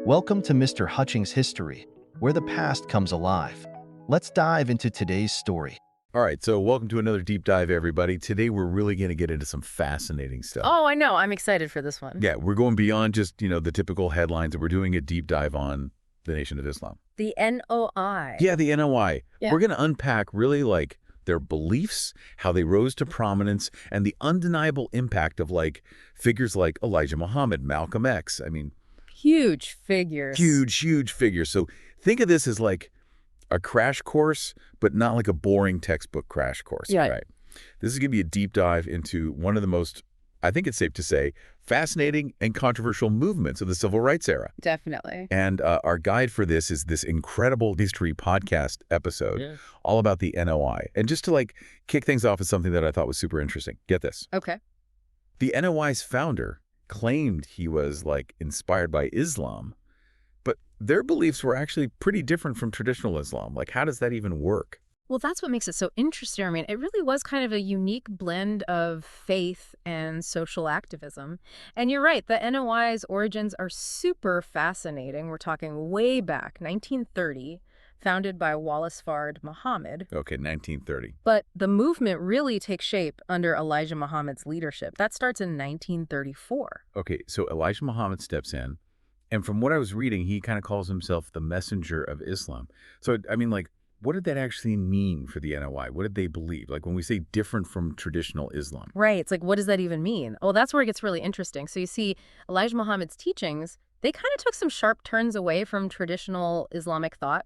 Welcome to Mr. Hutchings History, where the past comes alive. Let's dive into today's story. All right, so welcome to another deep dive, everybody. Today, we're really going to get into some fascinating stuff. Oh, I know. I'm excited for this one. Yeah, we're going beyond just, the typical headlines, and we're doing a deep dive on the Nation of Islam. The NOI. Yeah, the NOI. Yeah. We're going to unpack really, their beliefs, how they rose to prominence, and the undeniable impact of, figures like Elijah Muhammad, Malcolm X. I mean, Huge figures. huge figures. So think of this as like a crash course, but not like a boring textbook crash course. Yeah. Right. This is going to be a deep dive into one of the most, I think it's safe to say, fascinating and controversial movements of the civil rights era. Definitely. And our guide for this is this incredible history podcast episode all about the NOI. And just to kick things off with something that I thought was super interesting. Get this. Okay. The NOI's founder claimed he was inspired by Islam, but their beliefs were actually pretty different from traditional Islam. How does that even work? Well, that's what makes it so interesting. I mean, it really was kind of a unique blend of faith and social activism. And you're right, the NOI's origins are super fascinating. We're talking way back, 1930, founded by Wallace Fard Muhammad. Okay, 1930. But the movement really takes shape under Elijah Muhammad's leadership. That starts in 1934. Okay, so Elijah Muhammad steps in, and from what I was reading, he kind of calls himself the messenger of Islam. So, I mean, what did that actually mean for the NOI? What did they believe? When we say different from traditional Islam. Right. It's what does that even mean? Oh, that's where it gets really interesting. So you see, Elijah Muhammad's teachings, they kind of took some sharp turns away from traditional Islamic thought.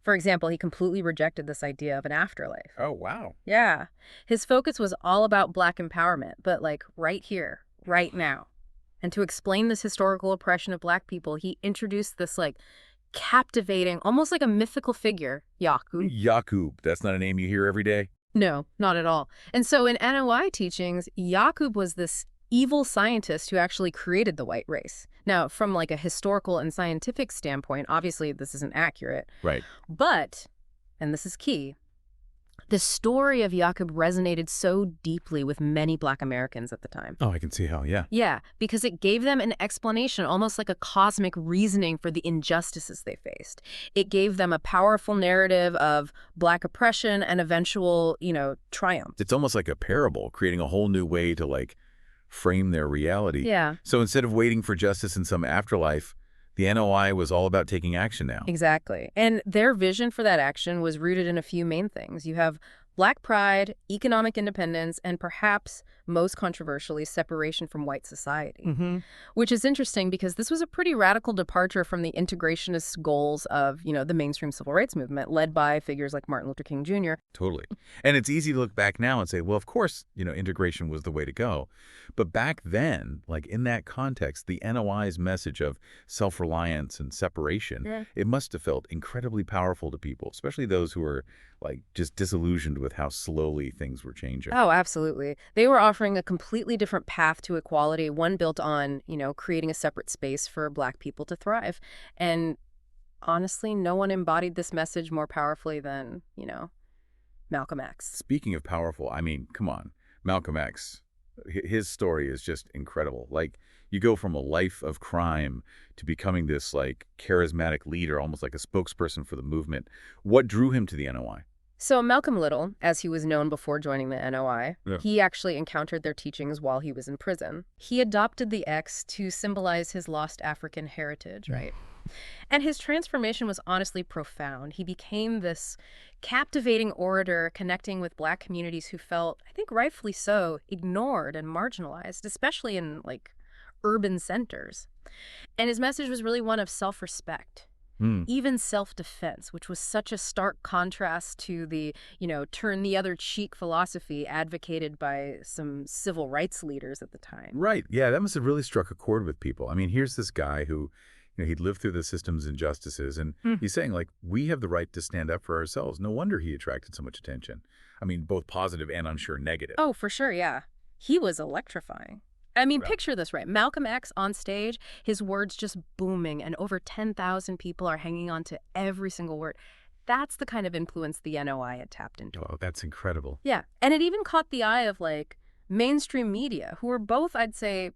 For example, he completely rejected this idea of an afterlife. Oh, wow. Yeah. His focus was all about Black empowerment, but right here, right now. And to explain this historical oppression of Black people, he introduced this captivating, almost like a mythical figure, Yaqub. Yaqub. That's not a name you hear every day? No, not at all. And so in NOI teachings, Yaqub was this evil scientist who actually created the white race. Now, from a historical and scientific standpoint, obviously this isn't accurate. Right. But, and this is key, the story of Yaqub resonated so deeply with many Black Americans at the time. Oh, I can see how, yeah. Yeah, because it gave them an explanation, almost like a cosmic reasoning for the injustices they faced. It gave them a powerful narrative of Black oppression and eventual, triumph. It's almost like a parable, creating a whole new way to frame their reality. Yeah. So instead of waiting for justice in some afterlife, the NOI was all about taking action now. Exactly. And their vision for that action was rooted in a few main things. You have Black pride, economic independence, and perhaps most controversially, separation from white society. Which is interesting because this was a pretty radical departure from the integrationist goals of, the mainstream civil rights movement led by figures like Martin Luther King Jr. Totally. And it's easy to look back now and say, well, of course, integration was the way to go. But back then, in that context, the NOI's message of self-reliance and separation, it must have felt incredibly powerful to people, especially those who were just disillusioned with how slowly things were changing. Oh, absolutely. They were offering a completely different path to equality, one built on, creating a separate space for Black people to thrive. And honestly, no one embodied this message more powerfully than, Malcolm X. Speaking of powerful, I mean, come on, Malcolm X, his story is just incredible. You go from a life of crime to becoming this charismatic leader, almost like a spokesperson for the movement. What drew him to the NOI? So Malcolm Little, as he was known before joining the NOI, he actually encountered their teachings while he was in prison. He adopted the X to symbolize his lost African heritage, right? And his transformation was honestly profound. He became this captivating orator connecting with Black communities who felt, I think rightfully so, ignored and marginalized, especially in urban centers. And his message was really one of self-respect. Even self-defense, which was such a stark contrast to the, turn the other cheek philosophy advocated by some civil rights leaders at the time. Right. Yeah, that must have really struck a chord with people. I mean, here's this guy who, he'd lived through the system's injustices, and he's saying, we have the right to stand up for ourselves. No wonder he attracted so much attention. I mean, both positive and, I'm sure, negative. Oh, for sure, yeah. He was electrifying. I mean, picture this, right? Malcolm X on stage, his words just booming, and over 10,000 people are hanging on to every single word. That's the kind of influence the NOI had tapped into. Oh, that's incredible. Yeah, and it even caught the eye of, mainstream media, who were both, I'd say,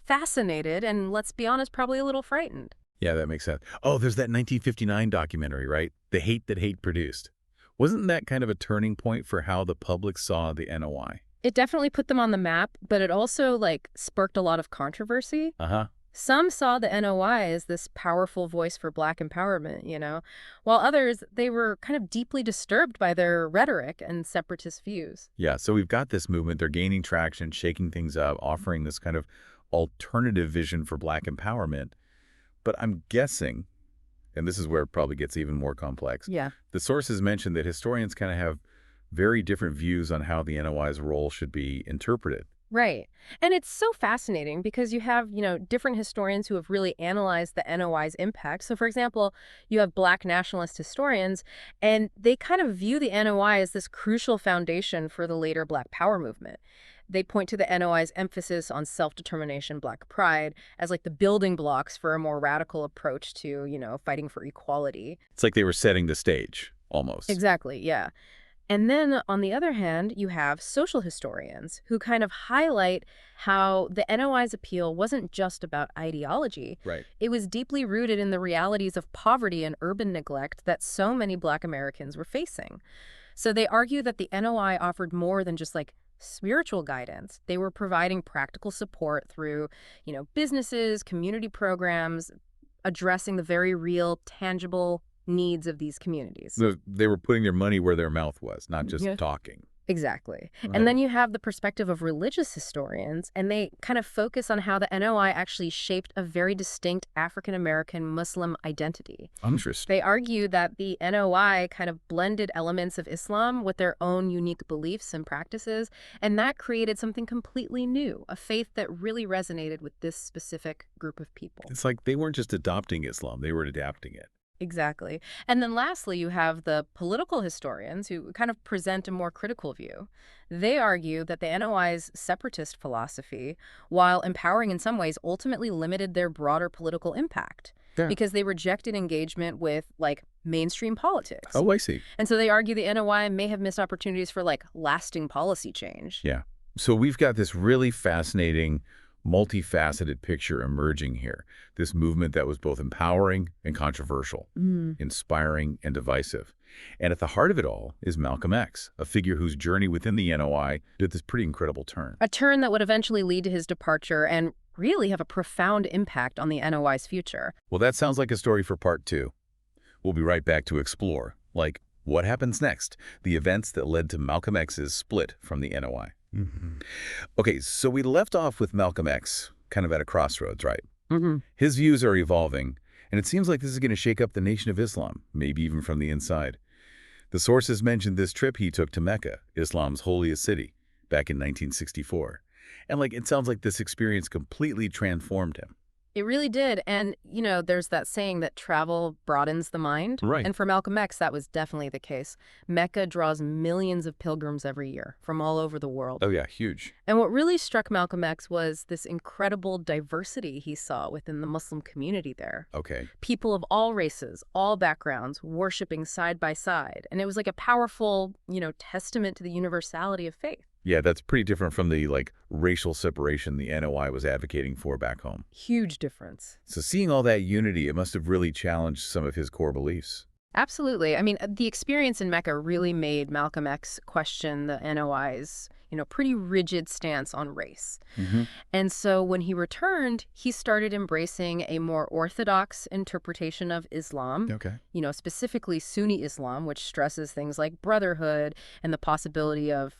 fascinated and, let's be honest, probably a little frightened. Yeah, that makes sense. Oh, there's that 1959 documentary, right? The Hate That Hate Produced. Wasn't that kind of a turning point for how the public saw the NOI? It definitely put them on the map, but it also, like, sparked a lot of controversy. Uh-huh. Some saw the NOI as this powerful voice for Black empowerment, while others, they were kind of deeply disturbed by their rhetoric and separatist views. Yeah, so we've got this movement. They're gaining traction, shaking things up, offering this kind of alternative vision for Black empowerment. But I'm guessing, and this is where it probably gets even more complex, Yeah. the sources mention that historians kind of have very different views on how the NOI's role should be interpreted. Right. And it's so fascinating because you have, different historians who have really analyzed the NOI's impact. So, for example, you have Black nationalist historians, and they kind of view the NOI as this crucial foundation for the later Black Power movement. They point to the NOI's emphasis on self-determination, Black pride, as like the building blocks for a more radical approach to, fighting for equality. It's like they were setting the stage, almost. Exactly, yeah. And then, on the other hand, you have social historians who kind of highlight how the NOI's appeal wasn't just about ideology. Right. It was deeply rooted in the realities of poverty and urban neglect that so many Black Americans were facing. So they argue that the NOI offered more than just like spiritual guidance. They were providing practical support through, businesses, community programs, addressing the very real, tangible needs of these communities. So they were putting their money where their mouth was, not just talking. Exactly. Right. And then you have the perspective of religious historians, and they kind of focus on how the NOI actually shaped a very distinct African-American Muslim identity. Interesting. They argue that the NOI kind of blended elements of Islam with their own unique beliefs and practices, and that created something completely new, a faith that really resonated with this specific group of people. It's like they weren't just adopting Islam, they were adapting it. Exactly. And then lastly, you have the political historians who kind of present a more critical view. They argue that the NOI's separatist philosophy, while empowering in some ways, ultimately limited their broader political impact. Yeah. Because they rejected engagement with, like, mainstream politics. Oh, I see. And so they argue the NOI may have missed opportunities for, like, lasting policy change. Yeah. So we've got this really fascinating, multifaceted picture emerging here. This movement that was both empowering and controversial, inspiring and divisive. And at the heart of it all is Malcolm X, a figure whose journey within the NOI did this pretty incredible turn. A turn that would eventually lead to his departure and really have a profound impact on the NOI's future. Well, that sounds like a story for part 2. We'll be right back to explore, like, what happens next? The events that led to Malcolm X's split from the NOI. Okay, so we left off with Malcolm X, kind of at a crossroads, right? His views are evolving, and it seems like this is going to shake up the Nation of Islam, maybe even from the inside. The sources mentioned this trip he took to Mecca, Islam's holiest city, back in 1964. And it sounds like this experience completely transformed him. It really did. And, there's that saying that travel broadens the mind. Right. And for Malcolm X, that was definitely the case. Mecca draws millions of pilgrims every year from all over the world. Oh, yeah, huge. And what really struck Malcolm X was this incredible diversity he saw within the Muslim community there. Okay. People of all races, all backgrounds, worshiping side by side. And it was like a powerful, testament to the universality of faith. Yeah, that's pretty different from the, racial separation the NOI was advocating for back home. Huge difference. So seeing all that unity, it must have really challenged some of his core beliefs. Absolutely. I mean, the experience in Mecca really made Malcolm X question the NOI's, pretty rigid stance on race. And so when he returned, he started embracing a more orthodox interpretation of Islam. Okay. Specifically Sunni Islam, which stresses things like brotherhood and the possibility of,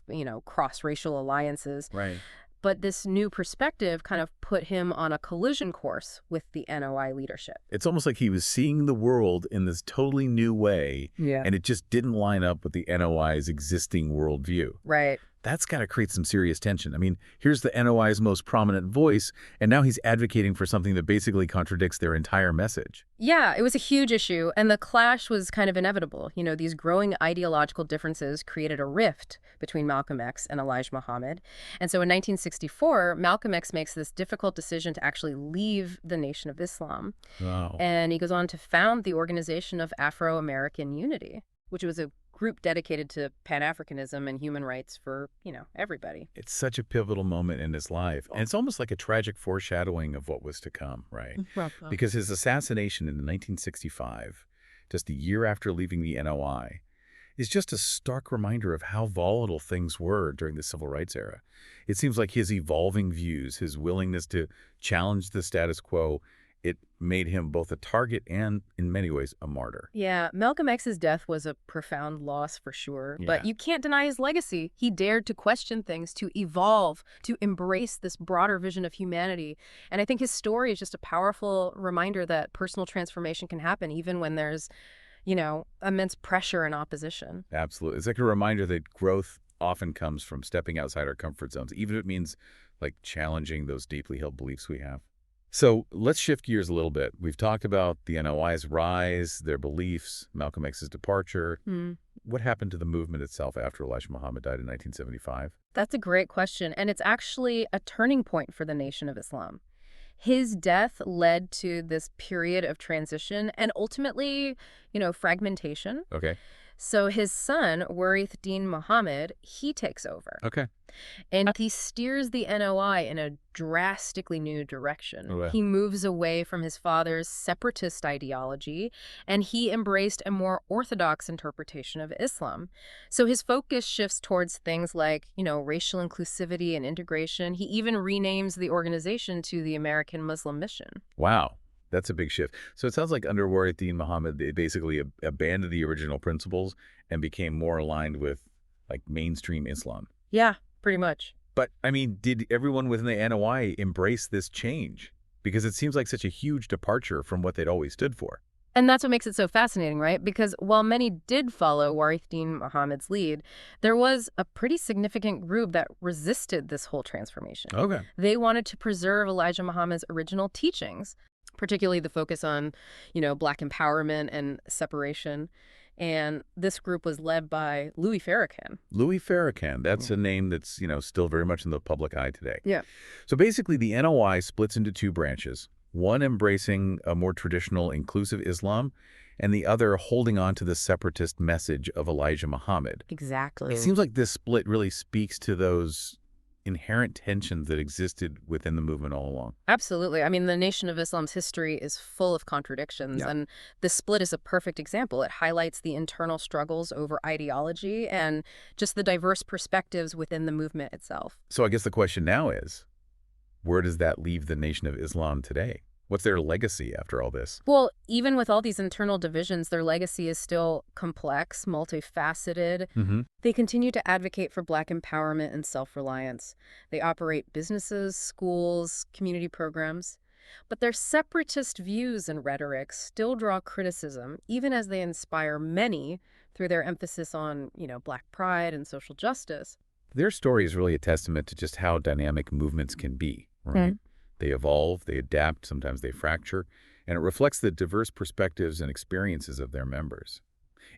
cross-racial alliances. Right. But this new perspective kind of put him on a collision course with the NOI leadership. It's almost like he was seeing the world in this totally new way, and it just didn't line up with the NOI's existing worldview. Right. That's got to create some serious tension. I mean, here's the NOI's most prominent voice, and now he's advocating for something that basically contradicts their entire message. Yeah, it was a huge issue, and the clash was kind of inevitable. These growing ideological differences created a rift between Malcolm X and Elijah Muhammad. And so in 1964, Malcolm X makes this difficult decision to actually leave the Nation of Islam. Wow. And he goes on to found the Organization of Afro-American Unity, which was a group dedicated to Pan-Africanism and human rights for, everybody. It's such a pivotal moment in his life. And it's almost like a tragic foreshadowing of what was to come, right? Because his assassination in 1965, just a year after leaving the NOI, is just a stark reminder of how volatile things were during the civil rights era. It seems like his evolving views, his willingness to challenge the status quo, it made him both a target and, in many ways, a martyr. Yeah, Malcolm X's death was a profound loss for sure, Yeah. but you can't deny his legacy. He dared to question things, to evolve, to embrace this broader vision of humanity. And I think his story is just a powerful reminder that personal transformation can happen even when there's immense pressure and opposition. Absolutely. It's like a reminder that growth often comes from stepping outside our comfort zones, even if it means like challenging those deeply held beliefs we have. So let's shift gears a little bit. We've talked about the NOI's rise, their beliefs, Malcolm X's departure. What happened to the movement itself after Elijah Muhammad died in 1975? That's a great question, and it's actually a turning point for the Nation of Islam. His death led to this period of transition and ultimately, fragmentation. Okay. So his son, Warith Din Muhammad, he takes over. Okay. And he steers the NOI in a drastically new direction. Oh, wow. He moves away from his father's separatist ideology, and he embraced a more orthodox interpretation of Islam. So his focus shifts towards things like, racial inclusivity and integration. He even renames the organization to the American Muslim Mission. Wow. That's a big shift. So it sounds like under Warith Din Muhammad, they basically abandoned the original principles and became more aligned with like mainstream Islam. Yeah, pretty much. But, I mean, did everyone within the NOI embrace this change? Because it seems like such a huge departure from what they'd always stood for. And that's what makes it so fascinating, right? Because while many did follow Warith Din Muhammad's lead, there was a pretty significant group that resisted this whole transformation. Okay. They wanted to preserve Elijah Muhammad's original teachings, particularly the focus on, Black empowerment and separation. And this group was led by Louis Farrakhan. Louis Farrakhan, that's a name that's, still very much in the public eye today. Yeah. So basically the NOI splits into two branches, one embracing a more traditional inclusive Islam and the other holding on to the separatist message of Elijah Muhammad. Exactly. It seems like this split really speaks to those inherent tensions that existed within the movement all along. Absolutely. I mean, the Nation of Islam's history is full of contradictions, and this split is a perfect example. It highlights the internal struggles over ideology and just the diverse perspectives within the movement itself. So I guess the question now is, where does that leave the Nation of Islam today? What's their legacy after all this? Well, even with all these internal divisions, their legacy is still complex, multifaceted. They continue to advocate for Black empowerment and self-reliance. They operate businesses, schools, community programs. But their separatist views and rhetoric still draw criticism, even as they inspire many through their emphasis on, Black pride and social justice. Their story is really a testament to just how dynamic movements can be, right? They evolve, they adapt, sometimes they fracture, and it reflects the diverse perspectives and experiences of their members.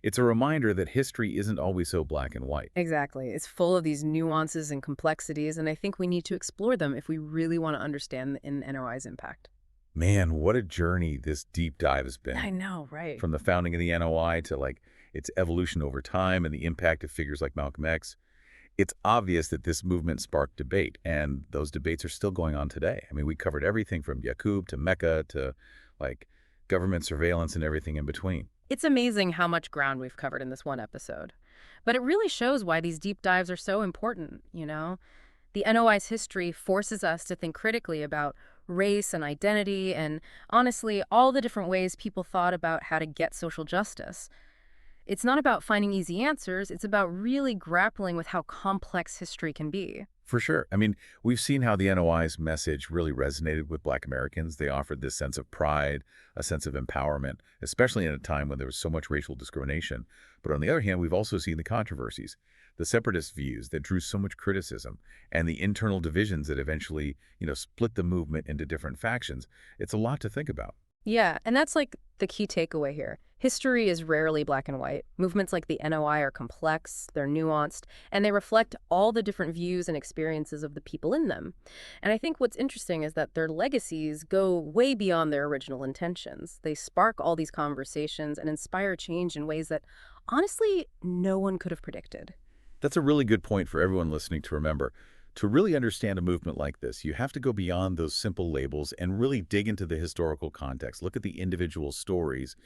It's a reminder that history isn't always so black and white. Exactly. It's full of these nuances and complexities, and I think we need to explore them if we really want to understand the NOI's impact. Man, what a journey this deep dive has been. I know, right? From the founding of the NOI to like its evolution over time and the impact of figures like Malcolm X. It's obvious that this movement sparked debate, and those debates are still going on today. I mean, we covered everything from Yaqub to Mecca to like government surveillance and everything in between. It's amazing how much ground we've covered in this one episode. But it really shows why these deep dives are so important, The NOI's history forces us to think critically about race and identity and, honestly, all the different ways people thought about how to get social justice. It's not about finding easy answers. It's about really grappling with how complex history can be. For sure. I mean, we've seen how the NOI's message really resonated with Black Americans. They offered this sense of pride, a sense of empowerment, especially in a time when there was so much racial discrimination. But on the other hand, we've also seen the controversies, the separatist views that drew so much criticism, and the internal divisions that eventually, split the movement into different factions. It's a lot to think about. Yeah, and that's like the key takeaway here. History is rarely black and white. Movements like the NOI are complex, they're nuanced, and they reflect all the different views and experiences of the people in them. And I think what's interesting is that their legacies go way beyond their original intentions. They spark all these conversations and inspire change in ways that, honestly, no one could have predicted. That's a really good point for everyone listening to remember. To really understand a movement like this, you have to go beyond those simple labels and really dig into the historical context. Look at the individual stories,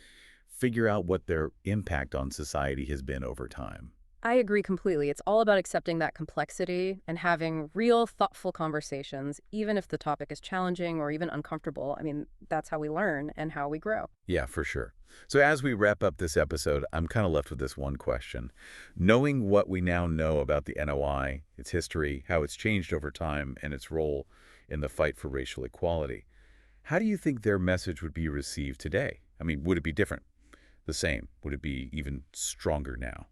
figure out what their impact on society has been over time. I agree completely. It's all about accepting that complexity and having real, thoughtful conversations, even if the topic is challenging or even uncomfortable. I mean, that's how we learn and how we grow. Yeah, for sure. So as we wrap up this episode, I'm kind of left with this one question. Knowing what we now know about the NOI, its history, how it's changed over time, and its role in the fight for racial equality, how do you think their message would be received today? I mean, would it be different? The same? Would it be even stronger now?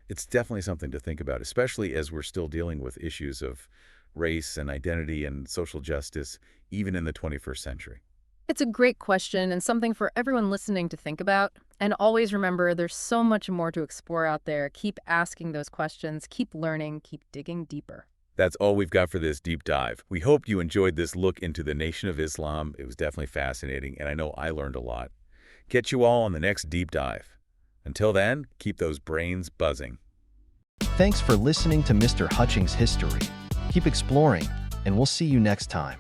It's definitely something to think about, especially as we're still dealing with issues of race and identity and social justice, even in the 21st century. It's a great question and something for everyone listening to think about. And always remember, there's so much more to explore out there. Keep asking those questions, keep learning, keep digging deeper. That's all we've got for this deep dive. We hope you enjoyed this look into the Nation of Islam. It was definitely fascinating, and I know I learned a lot. Catch you all on the next deep dive. Until then, keep those brains buzzing. Thanks for listening to Mr. Hutchings History. Keep exploring, and we'll see you next time.